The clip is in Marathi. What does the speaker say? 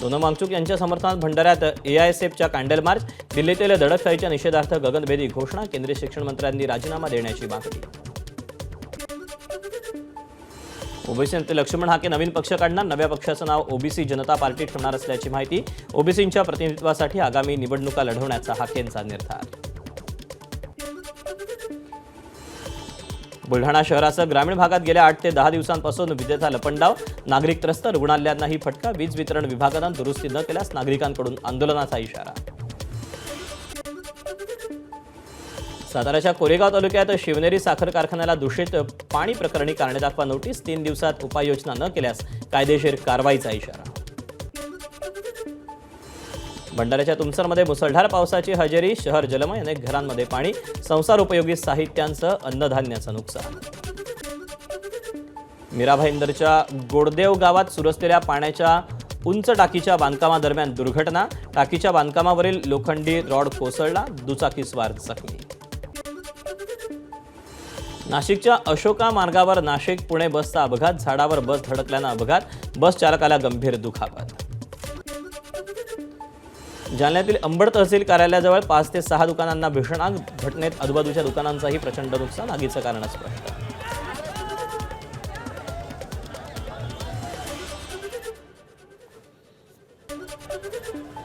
सोनम वांगचुक यांच्या समर्थनात भंडाऱ्यात एआयएसएफच्या कॅन्डल मार्च, दिल्लीतील दडपशाहीच्या निषेधार्थ गगनभेदी घोषणा, केंद्रीय शिक्षण मंत्र्यांनी राजीनामा देण्याची मागणी. ओबीसी नेते लक्ष्मण हाके नवीन पक्ष काढणार, नव्या पक्षाचं नाव ओबीसी जनता पार्टी ठेवणार असल्याची माहिती. ओबीसींच्या प्रतिनिधित्वासाठी आगामी निवडणुका लढवण्याचा हाकेंचा निर्धार. बुलढाणा शहरासह ग्रामीण भागात गेल्या 8 ते 10 दिवसांपासून विजेचा लपंडाव, नागरिक त्रस्त, रुग्णालयांनाही फटका. वीज वितरण विभागानं दुरुस्ती न केल्यास नागरिकांकडून आंदोलनाचा इशारा. साताऱ्याच्या कोरेगाव तालुक्यात शिवनेरी साखर कारखान्याला दूषित पाणी प्रकरणी कारणे दाखवा नोटीस, 3 दिवसात उपाययोजना न केल्यास कायदेशीर कारवाईचा इशारा. भंडाऱ्याच्या तुमसरमध्ये मुसळधार पावसाची हजेरी, शहर जलमय, अनेक घरांमध्ये पाणी, संसार उपयोगी साहित्यांसह अन्नधान्याचं नुकसान. मीरा भाईंदरच्या गोडदेव गावात सुरू असलेल्या पाण्याच्या उंच टाकीच्या बांधकामादरम्यान दुर्घटना, टाकीच्या बांधकामावरील लोखंडी रॉड कोसळला, दुचाकीस्वार जखमी. नाशिकच्या अशोका मार्गावर नाशिक पुणे बसचा अपघात, झाडावर बस धडकल्यानं अपघात, बस चालकाला गंभीर दुखापत. जालन्यातील अंबड तहसील कार्यालयाजवळ 5 ते 6 दुकानांना भीषण आग, घटनेत आजूबाजूच्या दुकानांचाही प्रचंड नुकसान, आगीचं कारण स्पष्ट.